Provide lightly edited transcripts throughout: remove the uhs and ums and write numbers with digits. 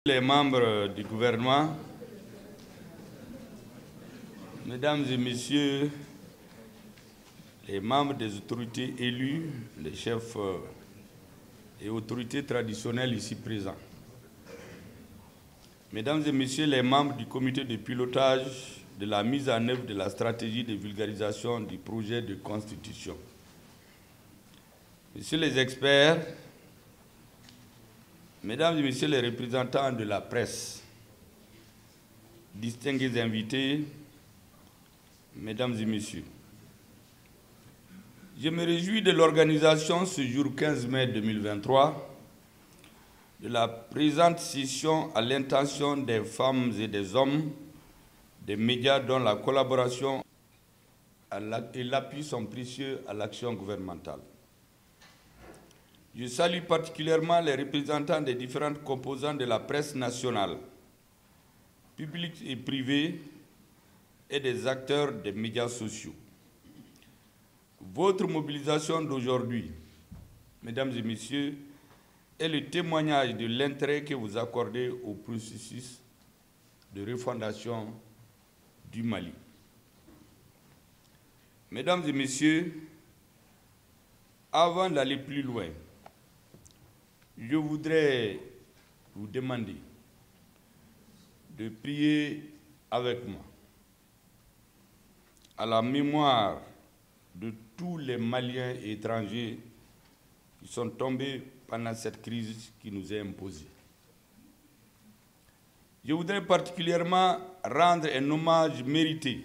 Les membres du gouvernement, mesdames et messieurs, les membres des autorités élues, les chefs et autorités traditionnelles ici présents, mesdames et messieurs les membres du comité de pilotage de la mise en œuvre de la stratégie de vulgarisation du projet de constitution, messieurs les experts, mesdames et messieurs les représentants de la presse, distingués invités, mesdames et messieurs, je me réjouis de l'organisation ce jour 15 mai 2023 de la présente session à l'intention des femmes et des hommes des médias dont la collaboration et l'appui sont précieux à l'action gouvernementale. Je salue particulièrement les représentants des différentes composantes de la presse nationale, publique et privée, et des acteurs des médias sociaux. Votre mobilisation d'aujourd'hui, mesdames et messieurs, est le témoignage de l'intérêt que vous accordez au processus de refondation du Mali. Mesdames et messieurs, avant d'aller plus loin, je voudrais vous demander de prier avec moi à la mémoire de tous les Maliens et étrangers qui sont tombés pendant cette crise qui nous est imposée. Je voudrais particulièrement rendre un hommage mérité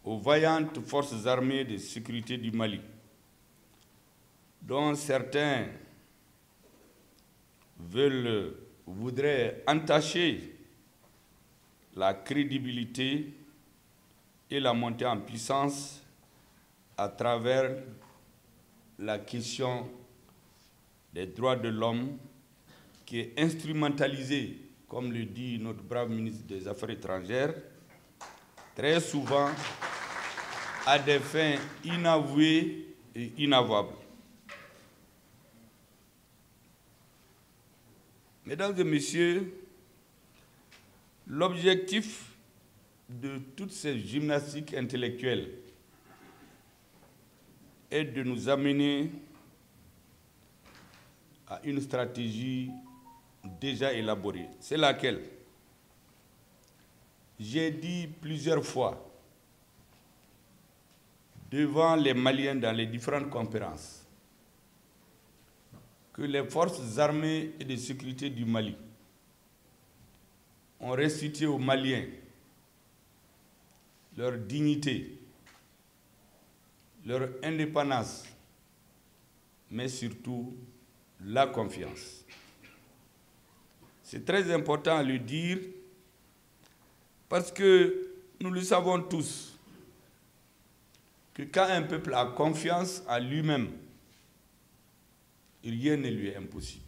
aux vaillantes forces armées de sécurité du Mali, dont certains voudraient entacher la crédibilité et la montée en puissance à travers la question des droits de l'homme qui est instrumentalisée, comme le dit notre brave ministre des Affaires étrangères, très souvent à des fins inavouées et inavouables. Mesdames et messieurs, l'objectif de toutes ces gymnastiques intellectuelles est de nous amener à une stratégie déjà élaborée. C'est laquelle j'ai dit plusieurs fois devant les Maliens dans les différentes conférences que les forces armées et de sécurité du Mali ont restitué aux Maliens leur dignité, leur indépendance, mais surtout la confiance. C'est très important à le dire parce que nous le savons tous que quand un peuple a confiance en lui-même, rien ne lui est impossible.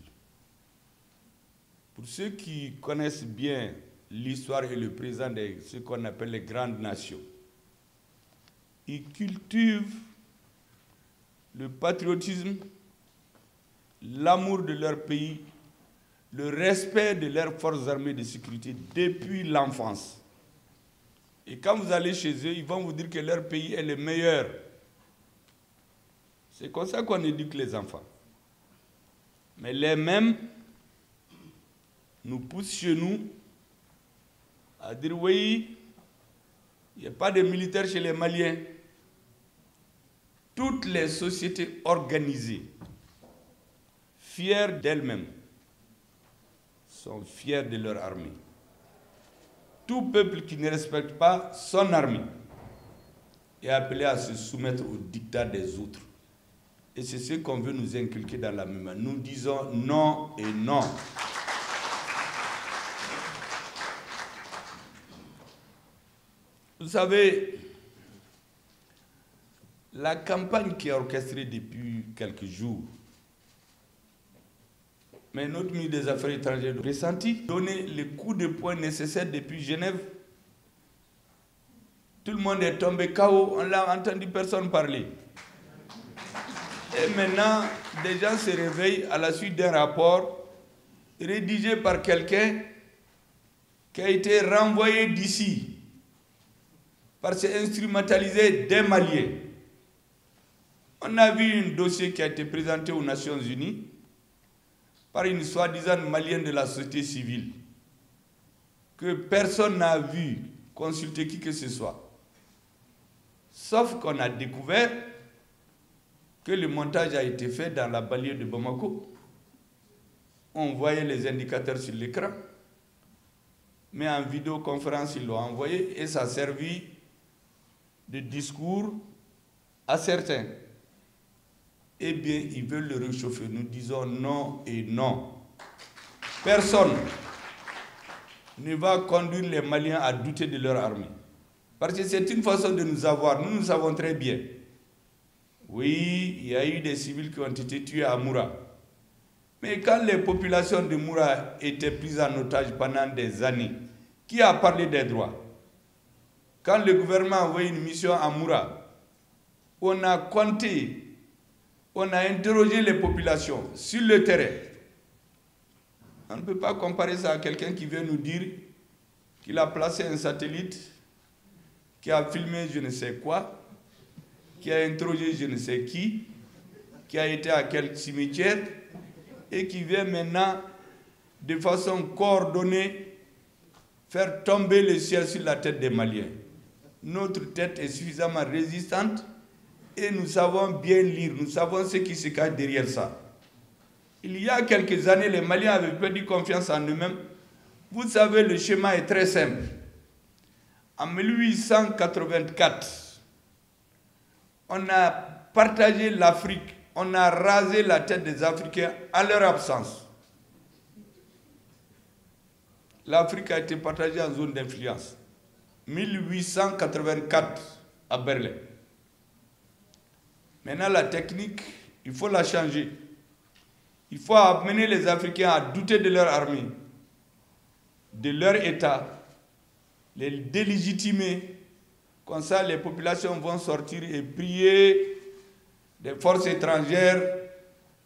Pour ceux qui connaissent bien l'histoire et le présent de ce qu'on appelle les grandes nations, ils cultivent le patriotisme, l'amour de leur pays, le respect de leurs forces armées de sécurité depuis l'enfance. Et quand vous allez chez eux, ils vont vous dire que leur pays est le meilleur. C'est comme ça qu'on éduque les enfants. Mais les mêmes nous poussent chez nous à dire oui, il n'y a pas de militaires chez les Maliens. Toutes les sociétés organisées, fières d'elles-mêmes, sont fières de leur armée. Tout peuple qui ne respecte pas son armée est appelé à se soumettre au diktat des autres. Et c'est ce qu'on veut nous inculquer dans la mémoire. Nous disons non et non. Vous savez, la campagne qui est orchestrée depuis quelques jours, mais notre ministre des Affaires étrangères a ressenti, donner le coup de poing nécessaire depuis Genève. Tout le monde est tombé KO, on n'a entendu personne parler. Et maintenant, des gens se réveillent à la suite d'un rapport rédigé par quelqu'un qui a été renvoyé d'ici, parce que instrumentalisé des Maliens. On a vu un dossier qui a été présenté aux Nations Unies par une soi-disant malienne de la société civile, que personne n'a vu consulter qui que ce soit. Sauf qu'on a découvert que le montage a été fait dans la banlieue de Bamako. On voyait les indicateurs sur l'écran, mais en vidéoconférence, ils l'ont envoyé et ça a servi de discours à certains. Eh bien, ils veulent le réchauffer. Nous disons non et non. Personne ne va conduire les Maliens à douter de leur armée. Parce que c'est une façon de nous avoir. Nous, nous savons très bien. Oui, il y a eu des civils qui ont été tués à Moura. Mais quand les populations de Moura étaient prises en otage pendant des années, qui a parlé des droits? Quand le gouvernement a envoyé une mission à Moura, on a compté, on a interrogé les populations sur le terrain. On ne peut pas comparer ça à quelqu'un qui vient nous dire qu'il a placé un satellite, qui a filmé je ne sais quoi, qui a interrogé je ne sais qui a été à quel cimetière, et qui vient maintenant, de façon coordonnée, faire tomber le ciel sur la tête des Maliens. Notre tête est suffisamment résistante et nous savons bien lire, nous savons ce qui se cache derrière ça. Il y a quelques années, les Maliens avaient perdu confiance en eux-mêmes. Vous savez, le schéma est très simple. En 1884, on a partagé l'Afrique, on a rasé la tête des Africains à leur absence. L'Afrique a été partagée en zone d'influence. 1884 à Berlin. Maintenant, la technique, il faut la changer. Il faut amener les Africains à douter de leur armée, de leur État, les délégitimer. Comme ça, les populations vont sortir et prier des forces étrangères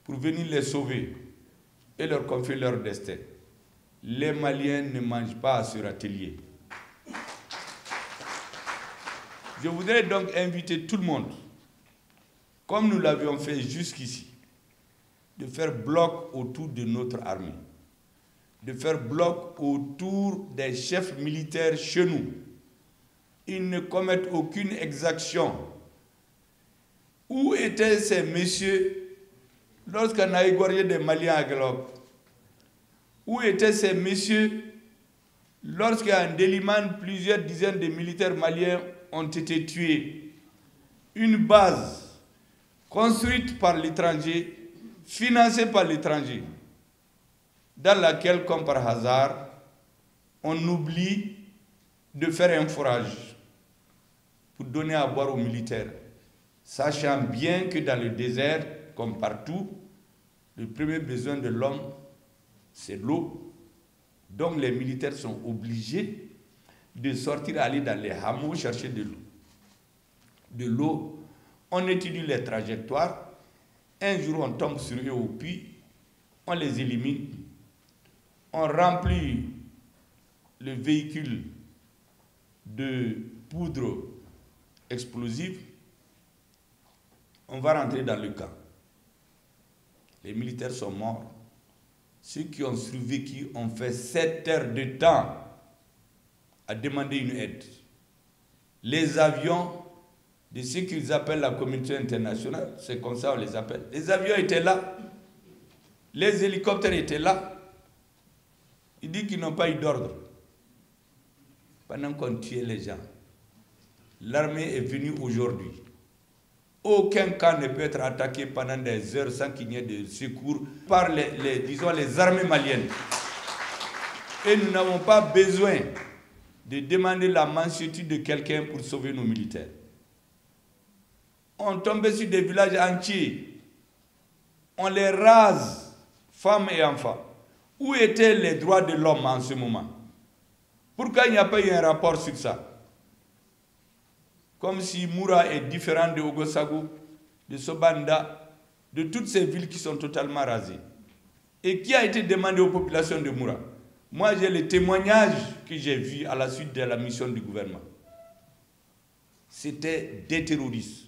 pour venir les sauver et leur confier leur destin. Les Maliens ne mangent pas à ce râtelier. Je voudrais donc inviter tout le monde, comme nous l'avions fait jusqu'ici, de faire bloc autour de notre armée, de faire bloc autour des chefs militaires chez nous. Ils ne commettent aucune exaction. Où étaient ces messieurs lorsqu'on a égorgé des Maliens à Galop? Où étaient ces messieurs lorsqu'en Délimane, plusieurs dizaines de militaires maliens ont été tués? Une base construite par l'étranger, financée par l'étranger, dans laquelle, comme par hasard, on oublie de faire un forage pour donner à boire aux militaires, sachant bien que dans le désert, comme partout, le premier besoin de l'homme, c'est l'eau. Donc les militaires sont obligés de sortir, aller dans les hameaux chercher de l'eau. De l'eau, on étudie les trajectoires. Un jour, on tombe sur eux au puits, on les élimine, on remplit le véhicule de poudre explosive, on va rentrer dans le camp. Les militaires sont morts. Ceux qui ont survécu ont fait 7 heures de temps à demander une aide. Les avions de ce qu'ils appellent la communauté internationale, c'est comme ça on les appelle. Les avions étaient là, les hélicoptères étaient là. Ils disent qu'ils n'ont pas eu d'ordre. Pendant qu'on tuait les gens, l'armée est venue aujourd'hui. Aucun camp ne peut être attaqué pendant des heures sans qu'il n'y ait de secours par les armées maliennes. Et nous n'avons pas besoin de demander la mansuétude de quelqu'un pour sauver nos militaires. On tombait sur des villages entiers. On les rase, femmes et enfants. Où étaient les droits de l'homme en ce moment? Pourquoi il n'y a pas eu un rapport sur ça? Comme si Moura est différent de Ogosago, de Sobanda, de toutes ces villes qui sont totalement rasées. et qui a été demandé aux populations de Moura. Moi, j'ai les témoignages que j'ai vus à la suite de la mission du gouvernement. C'était des terroristes.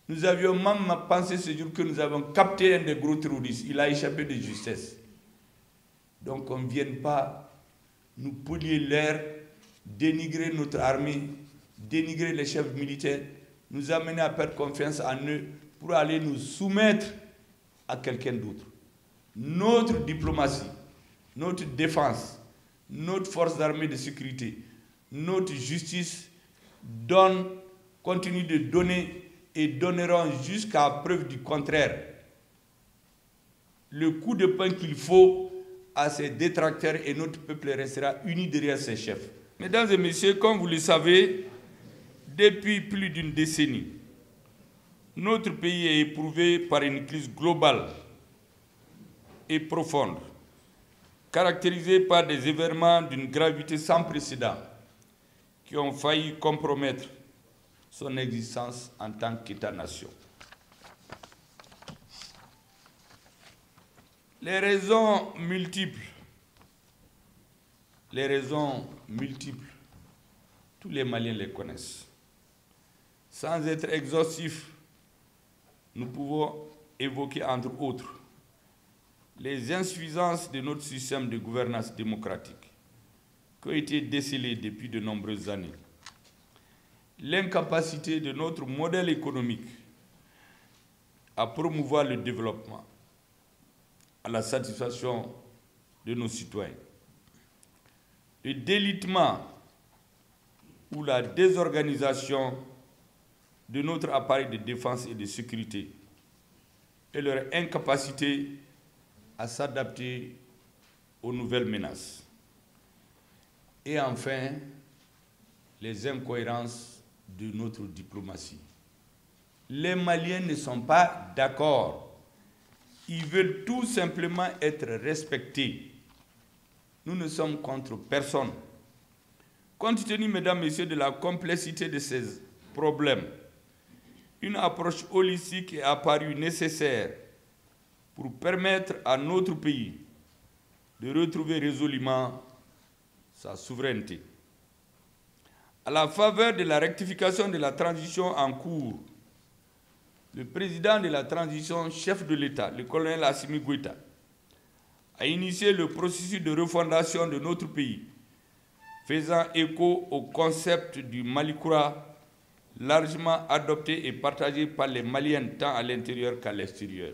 Nous avions même pensé ce jour que nous avons capté un des gros terroristes. Il a échappé de justesse. Donc on ne vienne pas nous polluer l'air, dénigrer notre armée, dénigrer les chefs militaires, nous amener à perdre confiance en eux pour aller nous soumettre à quelqu'un d'autre. Notre diplomatie, notre défense, notre force d'armée de sécurité, notre justice continue de donner et donneront jusqu'à preuve du contraire le coup de poing qu'il faut à ses détracteurs et notre peuple restera uni derrière ses chefs. Mesdames et messieurs, comme vous le savez, depuis plus d'une décennie, notre pays est éprouvé par une crise globale et profonde, caractérisée par des événements d'une gravité sans précédent qui ont failli compromettre son existence en tant qu'État-nation. Les raisons multiples, tous les Maliens les connaissent. Sans être exhaustifs, nous pouvons évoquer entre autres les insuffisances de notre système de gouvernance démocratique qui ont été décelées depuis de nombreuses années, l'incapacité de notre modèle économique à promouvoir le développement à la satisfaction de nos citoyens, le délitement ou la désorganisation de notre appareil de défense et de sécurité et leur incapacité à s'adapter aux nouvelles menaces. Et enfin, les incohérences de notre diplomatie. Les Maliens ne sont pas d'accord. Ils veulent tout simplement être respectés. Nous ne sommes contre personne. Compte tenu, mesdames, messieurs, de la complexité de ces problèmes, une approche holistique est apparue nécessaire pour permettre à notre pays de retrouver résolument sa souveraineté. À la faveur de la rectification de la transition en cours, le président de la transition, chef de l'État, le colonel Assimi Goïta, a initié le processus de refondation de notre pays, faisant écho au concept du Malikoura, largement adopté et partagé par les Maliens tant à l'intérieur qu'à l'extérieur.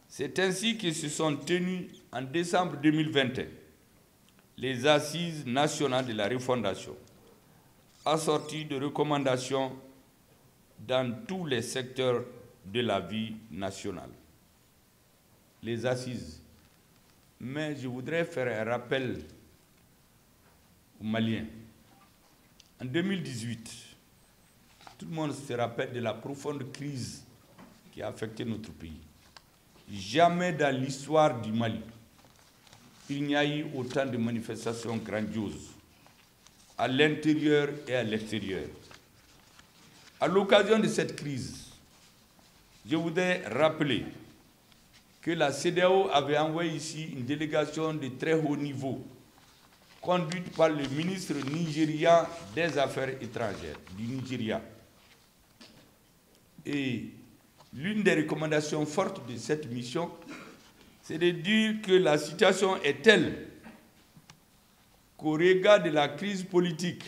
C'est ainsi que se sont tenues en décembre 2021 les assises nationales de la refondation, assorties de recommandations dans tous les secteurs de la vie nationale. Les assises. Mais je voudrais faire un rappel aux Maliens. En 2018, tout le monde se rappelle de la profonde crise qui a affecté notre pays. Jamais dans l'histoire du Mali, il n'y a eu autant de manifestations grandioses, à l'intérieur et à l'extérieur. À l'occasion de cette crise, je voudrais rappeler que la CEDEAO avait envoyé ici une délégation de très haut niveau, conduite par le ministre nigérian des Affaires étrangères du Nigeria. Et l'une des recommandations fortes de cette mission, c'est de dire que la situation est telle qu'au regard de la crise politique,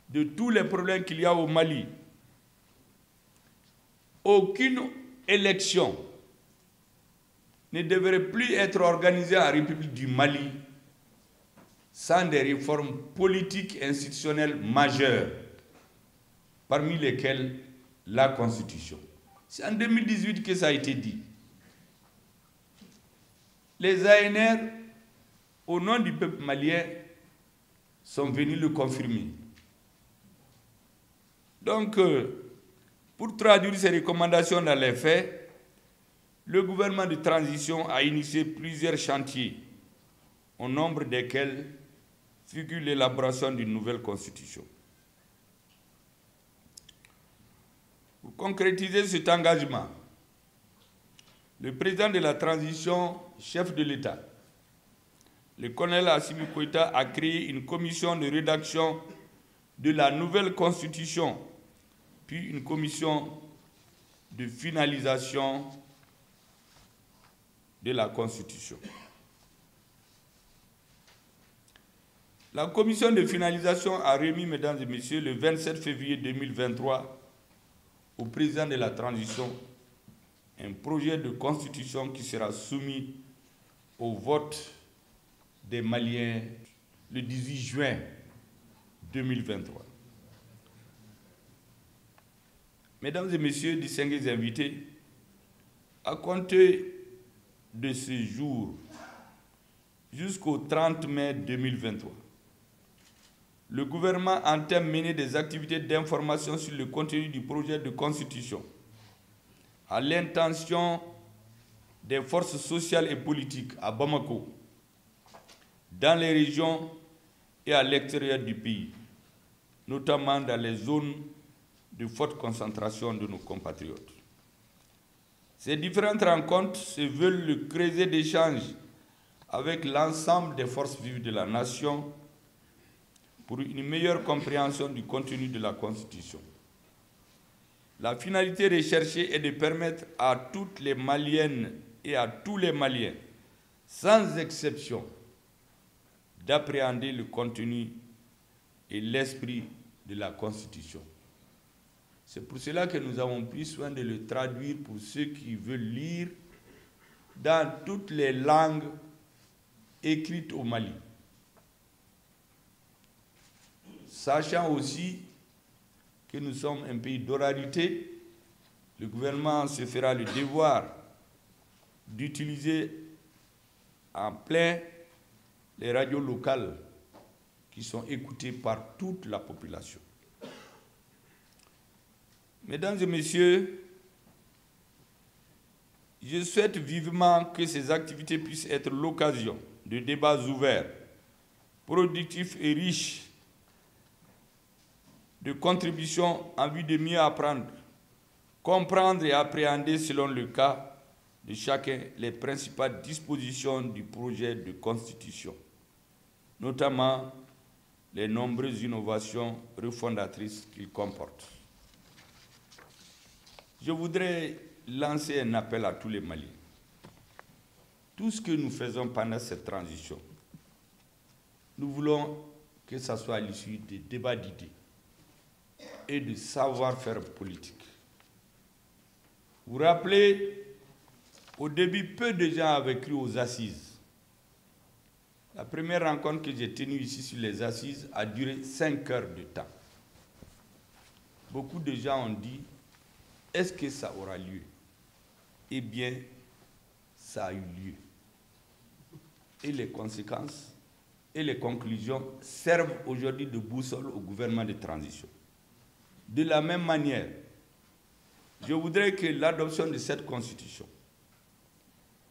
de tous les problèmes qu'il y a au Mali, aucune élection ne devrait plus être organisée en République du Mali sans des réformes politiques et institutionnelles majeures, parmi lesquelles la Constitution. C'est en 2018 que ça a été dit. Les ANR, au nom du peuple malien, sont venus le confirmer. Donc, pour traduire ces recommandations dans les faits, le gouvernement de transition a initié plusieurs chantiers, au nombre desquels figure l'élaboration d'une nouvelle constitution. Pour concrétiser cet engagement, le président de la transition, chef de l'État, le colonel Assimi Goïta, a créé une commission de rédaction de la nouvelle constitution, puis une commission de finalisation de la constitution. La commission de finalisation a remis, mesdames et messieurs, le 27 février 2023 au président de la transition un projet de constitution qui sera soumis au vote des Maliens le 18 juin 2023. Mesdames et messieurs, distingués invités, à compter de ce jour jusqu'au 30 mai 2023, le gouvernement entame mener des activités d'information sur le contenu du projet de constitution à l'intention des forces sociales et politiques à Bamako, dans les régions et à l'extérieur du pays, notamment dans les zones de forte concentration de nos compatriotes. Ces différentes rencontres se veulent le creuset d'échanges avec l'ensemble des forces vives de la nation pour une meilleure compréhension du contenu de la Constitution. La finalité recherchée est de permettre à toutes les Maliennes et à tous les Maliens, sans exception, d'appréhender le contenu et l'esprit de la Constitution. C'est pour cela que nous avons pris soin de le traduire pour ceux qui veulent lire dans toutes les langues écrites au Mali. Sachant aussi que nous sommes un pays d'oralité, le gouvernement se fera le devoir d'utiliser en plein les radios locales qui sont écoutées par toute la population. Mesdames et messieurs, je souhaite vivement que ces activités puissent être l'occasion de débats ouverts, productifs et riches, de contributions en vue de mieux apprendre, comprendre et appréhender selon le cas de chacun les principales dispositions du projet de constitution, notamment les nombreuses innovations refondatrices qu'il comporte. Je voudrais lancer un appel à tous les Maliens. Tout ce que nous faisons pendant cette transition, nous voulons que ce soit à l'issue des débats d'idées et de savoir-faire politique. Vous vous rappelez, au début, peu de gens avaient cru aux assises. La première rencontre que j'ai tenue ici sur les assises a duré 5 heures de temps. Beaucoup de gens ont dit, est-ce que ça aura lieu? Eh bien, ça a eu lieu. Et les conséquences et les conclusions servent aujourd'hui de boussole au gouvernement de transition. De la même manière, je voudrais que l'adoption de cette constitution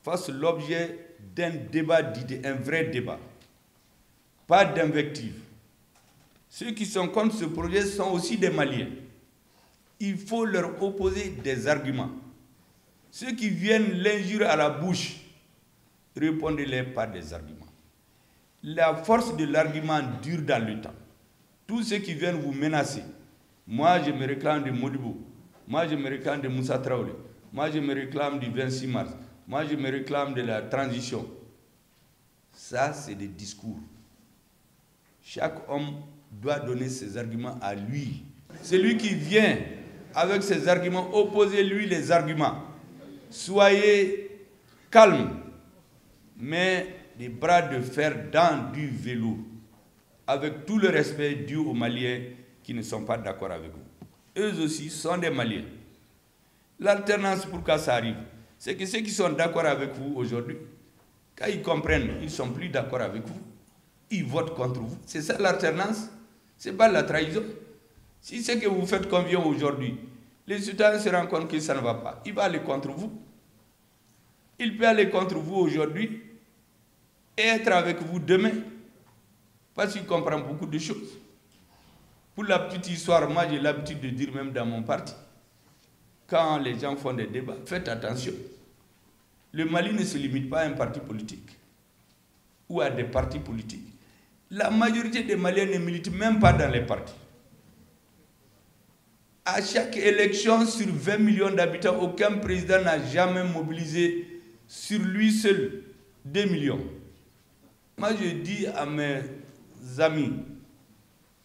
fasse l'objet d'un débat d'idées, un vrai débat, pas d'invective. Ceux qui sont contre ce projet sont aussi des Maliens. Il faut leur opposer des arguments. Ceux qui viennent l'injure à la bouche, répondez-leur par des arguments. La force de l'argument dure dans le temps. Tous ceux qui viennent vous menacer, moi je me réclame de Modibo, moi je me réclame de Moussa Traoré, moi je me réclame du 26 mars, moi je me réclame de la transition. Ça, c'est des discours. Chaque homme doit donner ses arguments à lui. Celui qui vient avec ses arguments, opposez-lui les arguments. Soyez calme, mais des bras de fer dans du vélo, avec tout le respect dû aux Maliens qui ne sont pas d'accord avec vous. Eux aussi sont des Maliens. L'alternance, pourquoi ça arrive? C'est que ceux qui sont d'accord avec vous aujourd'hui, quand ils comprennent, ils ne sont plus d'accord avec vous, ils votent contre vous. C'est ça l'alternance? Ce n'est pas la trahison. Si c'est que vous faites confiance aujourd'hui, les citoyens se rendent compte que ça ne va pas. Il va aller contre vous. Il peut aller contre vous aujourd'hui et être avec vous demain. Parce qu'il comprend beaucoup de choses. Pour la petite histoire, moi j'ai l'habitude de dire même dans mon parti, quand les gens font des débats, faites attention. Le Mali ne se limite pas à un parti politique ou à des partis politiques. La majorité des Maliens ne militent même pas dans les partis. À chaque élection, sur 20 millions d'habitants, aucun président n'a jamais mobilisé sur lui seul 2 millions. Moi, je dis à mes amis,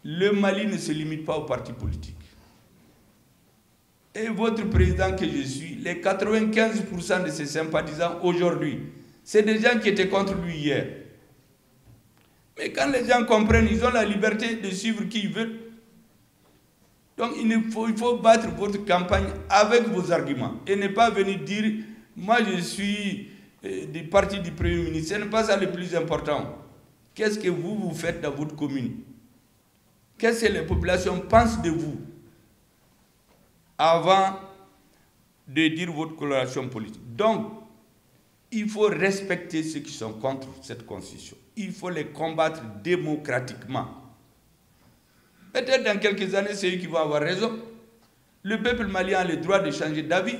le Mali ne se limite pas aux partis politiques. Et votre président que je suis, les 95% de ses sympathisants aujourd'hui, c'est des gens qui étaient contre lui hier. Mais quand les gens comprennent, ils ont la liberté de suivre qui ils veulent. Donc il faut battre votre campagne avec vos arguments et ne pas venir dire « moi je suis du parti du Premier ministre ». Ce n'est pas ça le plus important. Qu'est-ce que vous faites dans votre commune? Qu'est-ce que les populations pensent de vous avant de dire votre coloration politique? Donc, il faut respecter ceux qui sont contre cette constitution. Il faut les combattre démocratiquement. Peut-être dans quelques années, c'est eux qui vont avoir raison. Le peuple malien a le droit de changer d'avis.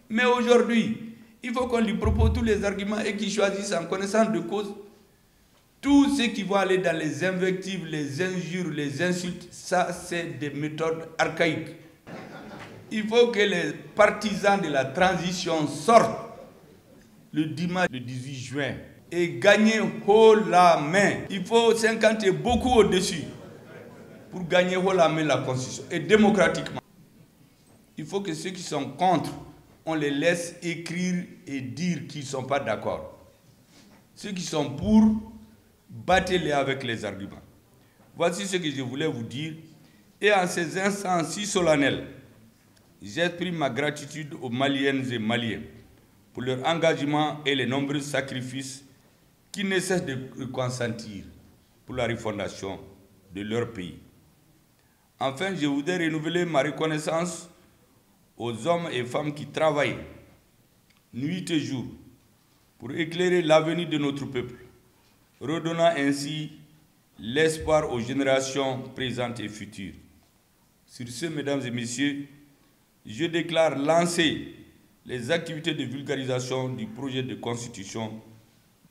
Mais aujourd'hui, il faut qu'on lui propose tous les arguments et qu'il choisisse en connaissance de cause. Tous ceux qui vont aller dans les invectives, les injures, les insultes, ça c'est des méthodes archaïques. Il faut que les partisans de la transition sortent le dimanche, le 18 juin, et gagner haut la main. Il faut 50 et beaucoup au-dessus pour gagner haut la main la Constitution, et démocratiquement. Il faut que ceux qui sont contre, on les laisse écrire et dire qu'ils ne sont pas d'accord. Ceux qui sont pour, battez-les avec les arguments. Voici ce que je voulais vous dire. Et en ces instants si solennels, j'exprime ma gratitude aux Maliennes et Maliens pour leur engagement et les nombreux sacrifices qui ne cessent de consentir pour la refondation de leur pays. Enfin, je voudrais renouveler ma reconnaissance aux hommes et femmes qui travaillent nuit et jour pour éclairer l'avenir de notre peuple, redonnant ainsi l'espoir aux générations présentes et futures. Sur ce, mesdames et messieurs, je déclare lancer les activités de vulgarisation du projet de constitution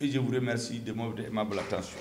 et je vous remercie de votre aimable attention.